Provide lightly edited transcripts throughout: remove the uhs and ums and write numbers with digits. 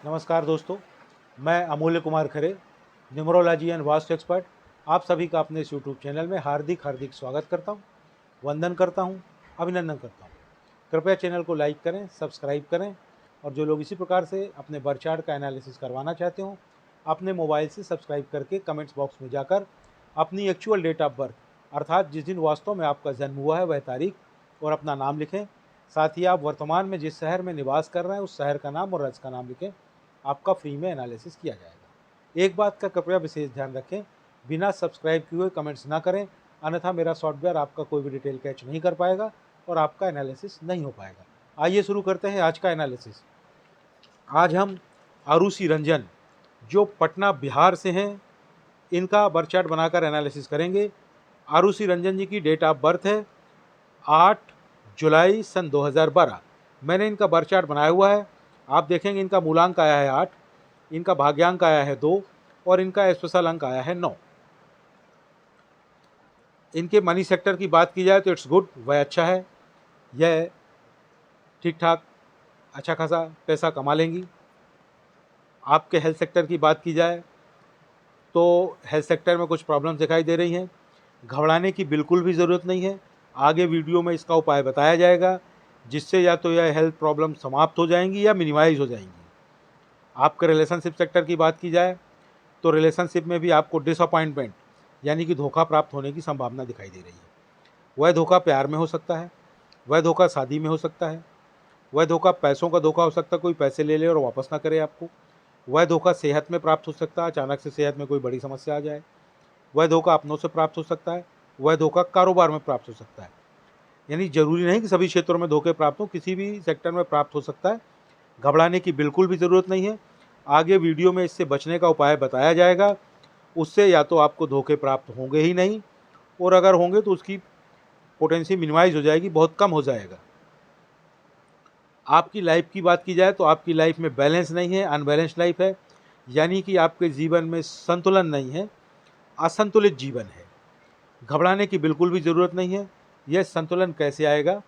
नमस्कार दोस्तों, मैं अमूल्य Kumar Khare, numerology and vastu expert, आप सभी का अपने इस यूट्यूब चैनल में हार्दिक हार्दिक स्वागत करता हूं, वंदन करता हूं, अभिनंदन करता हूं। कृपया चैनल को लाइक करें, सब्सक्राइब करें और जो लोग इसी प्रकार से अपने बर्थ चार्ट का एनालिसिस करवाना चाहते हो, अपने मोबाइल से सब्सक्राइब करके कमेंट्स बॉक्स में जाकर अपनी एक्चुअल डेट ऑफ बर्थ अर्थात जिस दिन वास्तव में आपका जन्म हुआ है वह तारीख और अपना नाम लिखें। साथ ही आप वर्तमान में जिस शहर में निवास कर रहे हैं उस शहर का नाम और राज्य का नाम लिखें। आपका फ्री में एनालिसिस किया जाएगा। एक बात का कृपया विशेष ध्यान रखें, बिना सब्सक्राइब किए हुए कमेंट्स ना करें, अन्यथा मेरा सॉफ्टवेयर आपका कोई भी डिटेल कैच नहीं कर पाएगा और आपका एनालिसिस नहीं हो पाएगा। आइए शुरू करते हैं आज का एनालिसिस। आज हम आरुषि रंजन जो पटना बिहार से हैं, इनका बर्थ चार्ट बनाकर एनालिसिस करेंगे। आरुषि रंजन जी की डेट ऑफ बर्थ है 8 जुलाई सन 2012। मैंने इनका बर्थ चार्ट बनाया हुआ है। आप देखेंगे इनका मूलांक आया है 8, इनका भाग्यांक आया है 2 और इनका स्पेशल अंक आया है 9। इनके मनी सेक्टर की बात की जाए तो इट्स गुड, वह अच्छा है, यह ठीक ठाक अच्छा खासा पैसा कमा लेंगी। आपके हेल्थ सेक्टर की बात की जाए तो हेल्थ सेक्टर में कुछ प्रॉब्लम्स दिखाई दे रही हैं। घबराने की बिल्कुल भी ज़रूरत नहीं है, आगे वीडियो में इसका उपाय बताया जाएगा जिससे या तो यह हेल्थ प्रॉब्लम समाप्त हो जाएंगी या मिनिमाइज हो जाएंगी। आपके रिलेशनशिप सेक्टर की बात की जाए तो रिलेशनशिप में भी आपको डिसअपॉइंटमेंट यानी कि धोखा प्राप्त होने की संभावना दिखाई दे रही है। वह धोखा प्यार में हो सकता है, वह धोखा शादी में हो सकता है, वह धोखा पैसों का धोखा हो सकता है, कोई पैसे ले ले और वापस ना करे आपको। वह धोखा सेहत में प्राप्त हो सकता है, अचानक से सेहत में कोई बड़ी समस्या आ जाए। वह धोखा अपनों से प्राप्त हो सकता है, वह धोखा कारोबार में प्राप्त हो सकता है। यानी जरूरी नहीं कि सभी क्षेत्रों में धोखे प्राप्त हो, किसी भी सेक्टर में प्राप्त हो सकता है। घबराने की बिल्कुल भी ज़रूरत नहीं है, आगे वीडियो में इससे बचने का उपाय बताया जाएगा। उससे या तो आपको धोखे प्राप्त होंगे ही नहीं और अगर होंगे तो उसकी पोटेंसी मिनिमाइज हो जाएगी, बहुत कम हो जाएगा। आपकी लाइफ की बात की जाए तो आपकी लाइफ में बैलेंस नहीं है, अनबैलेंस्ड लाइफ है, यानी कि आपके जीवन में संतुलन नहीं है, असंतुलित जीवन है। घबराने की बिल्कुल भी ज़रूरत नहीं है, यह संतुलन कैसे आएगा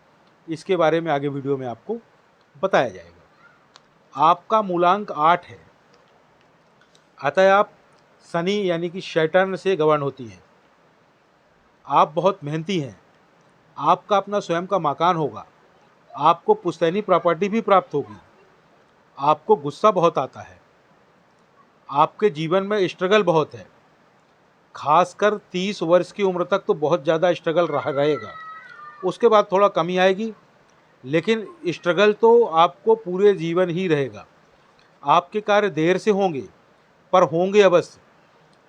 इसके बारे में आगे वीडियो में आपको बताया जाएगा। आपका मूलांक 8 है, अतः आप शनि यानी कि सैटर्न से गवर्न होती हैं। आप बहुत मेहनती हैं, आपका अपना स्वयं का मकान होगा, आपको पुश्तैनी प्रॉपर्टी भी प्राप्त होगी। आपको गुस्सा बहुत आता है, आपके जीवन में स्ट्रगल बहुत है, खासकर 30 वर्ष की उम्र तक तो बहुत ज़्यादा स्ट्रगल रहेगा। उसके बाद थोड़ा कमी आएगी, लेकिन स्ट्रगल तो आपको पूरे जीवन ही रहेगा। आपके कार्य देर से होंगे पर होंगे अवश्य।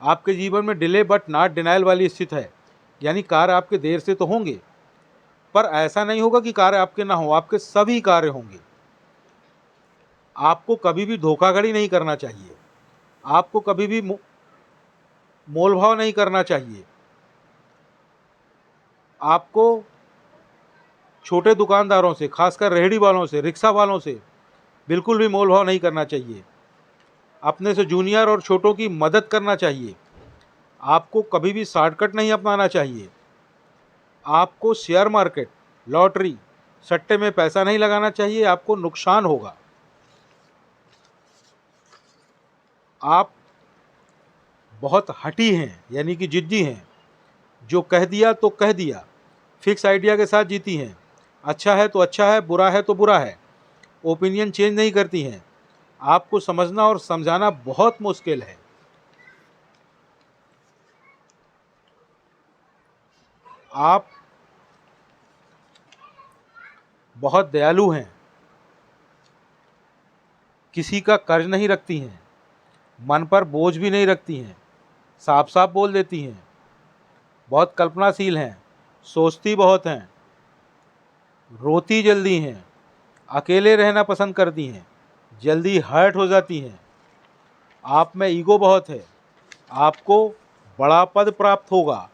आपके जीवन में डिले बट नॉट डिनायल वाली स्थिति है, यानी कार्य आपके देर से तो होंगे पर ऐसा नहीं होगा कि कार्य आपके ना हो, आपके सभी कार्य होंगे। आपको कभी भी धोखाधड़ी नहीं करना चाहिए, आपको कभी भी मोलभाव नहीं करना चाहिए। आपको छोटे दुकानदारों से, खासकर रेहड़ी वालों से, रिक्शा वालों से बिल्कुल भी मोलभाव नहीं करना चाहिए। अपने से जूनियर और छोटों की मदद करना चाहिए। आपको कभी भी शॉर्टकट नहीं अपनाना चाहिए। आपको शेयर मार्केट, लॉटरी, सट्टे में पैसा नहीं लगाना चाहिए, आपको नुकसान होगा। आप बहुत हठी हैं यानी कि जिद्दी हैं, जो कह दिया तो कह दिया, फिक्स आइडिया के साथ जीती हैं। अच्छा है तो अच्छा है, बुरा है तो बुरा है, ओपिनियन चेंज नहीं करती हैं। आपको समझना और समझाना बहुत मुश्किल है। आप बहुत दयालु हैं, किसी का कर्ज नहीं रखती हैं, मन पर बोझ भी नहीं रखती हैं, साफ साफ बोल देती हैं, बहुत कल्पनाशील हैं, सोचती बहुत हैं, रोती जल्दी हैं, अकेले रहना पसंद करती हैं, जल्दी हर्ट हो जाती हैं। आप में ईगो बहुत है, आपको बड़ा पद प्राप्त होगा।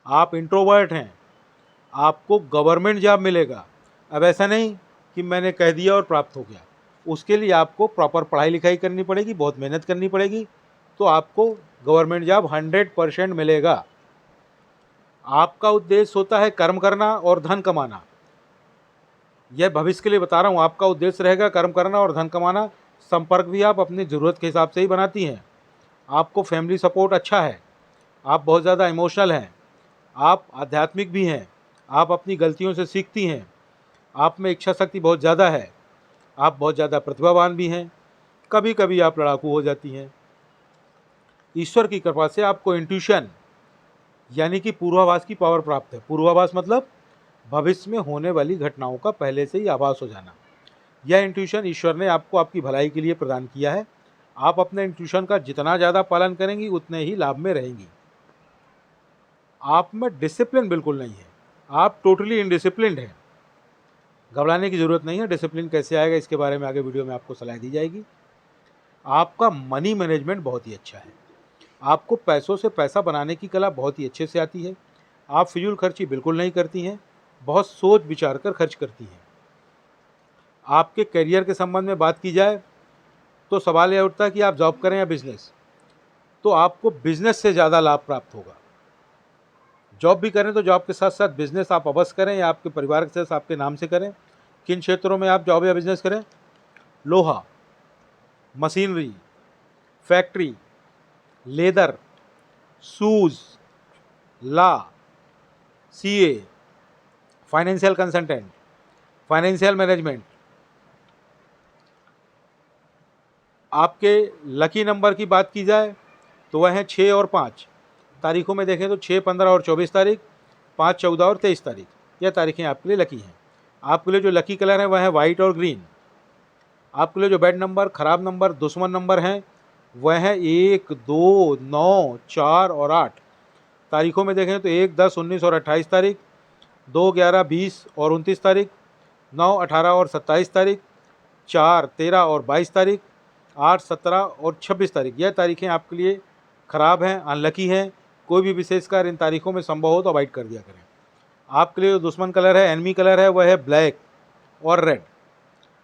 आप इंट्रोवर्ट हैं, आपको गवर्नमेंट जॉब मिलेगा। अब ऐसा नहीं कि मैंने कह दिया और प्राप्त हो गया, उसके लिए आपको प्रॉपर पढ़ाई लिखाई करनी पड़ेगी, बहुत मेहनत करनी पड़ेगी, तो आपको गवर्नमेंट जॉब 100% मिलेगा। आपका उद्देश्य होता है कर्म करना और धन कमाना। यह भविष्य के लिए बता रहा हूँ। आपका उद्देश्य रहेगा कर्म करना और धन कमाना। संपर्क भी आप अपनी ज़रूरत के हिसाब से ही बनाती हैं। आपको फैमिली सपोर्ट अच्छा है। आप बहुत ज़्यादा इमोशनल हैं। आप आध्यात्मिक भी हैं। आप अपनी गलतियों से सीखती हैं। आप में इच्छा शक्ति बहुत ज़्यादा है। आप बहुत ज़्यादा प्रतिभावान भी हैं। कभी कभी आप लड़ाकू हो जाती हैं। ईश्वर की कृपा से आपको इंट्यूशन यानी कि पूर्वाभास की पावर प्राप्त है। पूर्वाभास मतलब भविष्य में होने वाली घटनाओं का पहले से ही आभास हो जाना। यह इंट्यूशन ईश्वर ने आपको आपकी भलाई के लिए प्रदान किया है। आप अपने इंट्यूशन का जितना ज़्यादा पालन करेंगी उतने ही लाभ में रहेंगी। आप में डिसिप्लिन बिल्कुल नहीं है। आप टोटली इनडिसिप्लिन्ड हैं। घबराने की ज़रूरत नहीं है। डिसिप्लिन कैसे आएगा इसके बारे में आगे वीडियो में आपको सलाह दी जाएगी। आपका मनी मैनेजमेंट बहुत ही अच्छा है। आपको पैसों से पैसा बनाने की कला बहुत ही अच्छे से आती है। आप फिजूल खर्ची बिल्कुल नहीं करती हैं। बहुत सोच विचार कर खर्च करती हैं। आपके करियर के संबंध में बात की जाए तो सवाल यह उठता है कि आप जॉब करें या बिजनेस। तो आपको बिजनेस से ज़्यादा लाभ प्राप्त होगा। जॉब भी करें तो जॉब के साथ साथ बिजनेस आप अवश्य करें या आपके परिवार के साथ आपके नाम से करें। किन क्षेत्रों में आप जॉब या बिजनेस करें? लोहा, machinery, factory, leather, shoes, law, CA, financial consultant, financial management. आपके लकी नंबर की बात की जाए तो वह हैं 6 और 5। तारीखों में देखें तो 6, 15 और 24 तारीख, 5, 14 और 23 तारीख, यह तारीखें आपके लिए लकी हैं। आपके लिए जो लकी कलर है वह है वाइट और ग्रीन। आपके लिए जो बैड नंबर, खराब नंबर, दुश्मन नंबर हैं वह है 1, 2, 9, 4 और 8। तारीखों में देखें तो 1, 10, 19 और 28 तारीख, 2, 11, 20 और 29 तारीख, 9, 18 और 27 तारीख, 4, 13 और 22 तारीख, 8, 17 और 26 तारीख। यह तारीखें आपके लिए ख़राब हैं, अनलकी हैं। कोई भी विशेष कार्य इन तारीखों में संभव हो तो अवॉइड कर दिया करें। आपके लिए जो दुश्मन कलर है, एनिमी कलर है, वह है ब्लैक और रेड।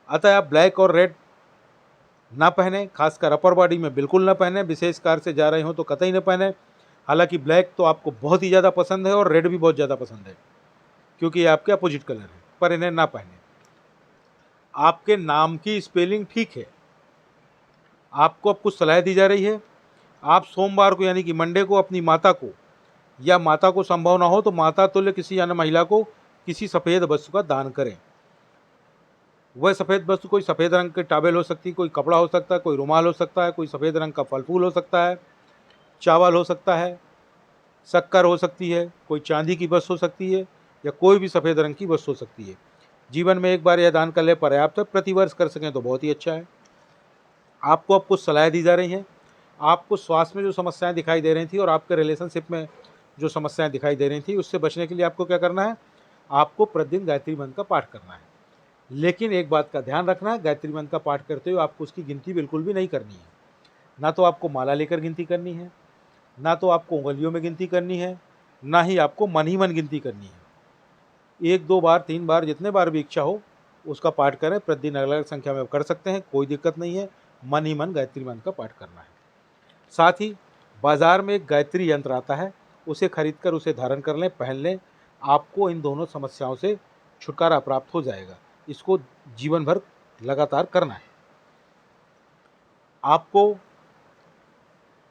अतः आप ब्लैक और रेड ना पहने, खासकर अपर बॉडी में बिल्कुल ना पहने। विशेष कार्य से जा रहे हो तो कतई ना पहने। हालांकि ब्लैक तो आपको बहुत ही ज़्यादा पसंद है और रेड भी बहुत ज़्यादा पसंद है क्योंकि ये आपके अपोजिट कलर है, पर इन्हें ना पहने। आपके नाम की स्पेलिंग ठीक है। आपको अब कुछ सलाह दी जा रही है। आप सोमवार को यानी कि मंडे को अपनी माता को या माता को संभव ना हो तो माता तुल्य किसी अन्य महिला को किसी सफ़ेद वस्तु का दान करें। वह सफ़ेद वस्तु कोई सफ़ेद रंग के टॉवेल हो सकती है, कोई कपड़ा हो सकता है, कोई रुमाल हो सकता है, कोई सफ़ेद रंग का फल फूल हो सकता है, चावल हो सकता है, शक्कर हो सकती है, कोई चांदी की वस्तु हो सकती है या कोई भी सफ़ेद रंग की वस्तु हो सकती है। जीवन में एक बार यह दान कर ले पर्याप्त है। प्रतिवर्ष कर सकें तो बहुत ही अच्छा है। आपको अब कुछ सलाह दी जा रही हैं। आपको स्वास्थ्य में जो समस्याएं दिखाई दे रही थी और आपके रिलेशनशिप में जो समस्याएं दिखाई दे रही थी उससे बचने के लिए आपको क्या करना है? आपको प्रतिदिन गायत्री मंत्र का पाठ करना है। लेकिन एक बात का ध्यान रखना है, गायत्री मंत्र का पाठ करते हुए आपको उसकी गिनती बिल्कुल भी नहीं करनी है। ना तो आपको माला लेकर गिनती करनी है, ना तो आपको उंगलियों में गिनती करनी है, ना ही आपको मन ही मन गिनती करनी है। 1, 2 बार, 3 बार, जितने बार भी इच्छा हो उसका पाठ करें। प्रतिदिन अलग अलग संख्या में कर सकते हैं, कोई दिक्कत नहीं है। मन ही मन गायत्री मंत्र का पाठ करना है। साथ ही बाज़ार में एक गायत्री यंत्र आता है, उसे खरीद कर उसे धारण कर लें, पहन लें। आपको इन दोनों समस्याओं से छुटकारा प्राप्त हो जाएगा। इसको जीवन भर लगातार करना है। आपको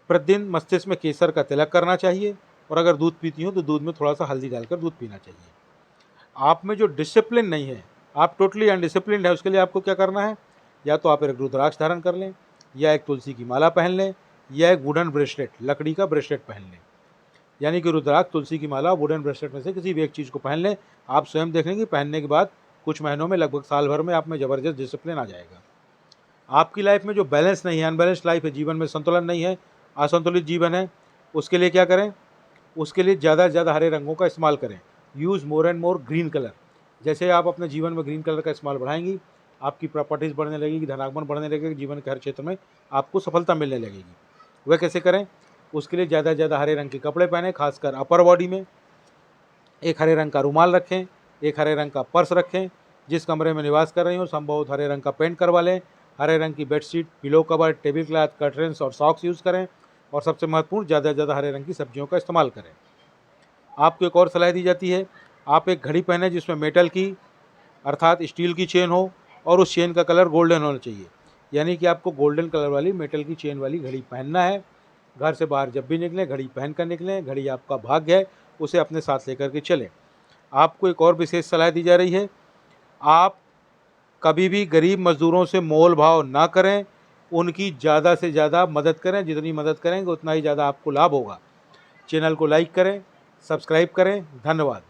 प्रतिदिन मस्तिष्क में केसर का तिलक करना चाहिए और अगर दूध पीती हो तो दूध में थोड़ा सा हल्दी डालकर दूध पीना चाहिए। आप में जो डिसिप्लिन नहीं है, आप टोटली अनडिसिप्लिन्ड है, उसके लिए आपको क्या करना है? या तो आप एक रुद्राक्ष धारण कर लें, या एक तुलसी की माला पहन लें, या एक वुडन ब्रेसलेट, लकड़ी का ब्रेसलेट पहन लें। यानी कि रुद्राक्ष, तुलसी की माला, वुडन ब्रेसलेट में से किसी भी एक चीज़ को पहन लें। आप स्वयं देखेंगे कि पहनने के बाद कुछ महीनों में, लगभग साल भर में आप में ज़बरदस्त डिसिप्लिन आ जाएगा। आपकी लाइफ में जो बैलेंस नहीं है, अनबैलेंस्ड लाइफ है, जीवन में संतुलन नहीं है, असंतुलित जीवन है, उसके लिए क्या करें? उसके लिए ज़्यादा से ज़्यादा हरे रंगों का इस्तेमाल करें। Use more and more green colour. जैसे आप अपने जीवन में ग्रीन कलर का इस्तेमाल बढ़ाएंगी, आपकी प्रॉपर्टीज़ बढ़ने लगेगी, धनागमन बढ़ने लगेगी, जीवन के हर क्षेत्र में आपको सफलता मिलने लगेगी। वह कैसे करें? उसके लिए ज़्यादा से ज़्यादा हरे रंग के कपड़े पहने, खासकर अपर बॉडी में। एक हरे रंग का रुमाल रखें, एक हरे रंग का पर्स रखें। जिस कमरे में निवास कर रही हो संभवतः हरे रंग का पेंट करवा लें। हरे रंग की bedsheet, pillow cover, table cloth, curtains और सॉक्स यूज़ करें। और सबसे महत्वपूर्ण, ज़्यादा से ज़्यादा हरे रंग की सब्जियों का इस्तेमाल करें। आपको एक और सलाह दी जाती है, आप एक घड़ी पहने जिसमें मेटल की अर्थात स्टील की चेन हो और उस चेन का कलर गोल्डन होना चाहिए, यानी कि आपको गोल्डन कलर वाली मेटल की चेन वाली घड़ी पहनना है। घर से बाहर जब भी निकलें घड़ी पहन कर निकलें। घड़ी आपका भाग्य है, उसे अपने साथ लेकर के चलें। आपको एक और विशेष सलाह दी जा रही है, आप कभी भी गरीब मज़दूरों से मोल भाव ना करें, उनकी ज़्यादा से ज़्यादा मदद करें। जितनी मदद करेंगे उतना ही ज़्यादा आपको लाभ होगा। चैनल को लाइक करें, सब्सक्राइब करें। धन्यवाद।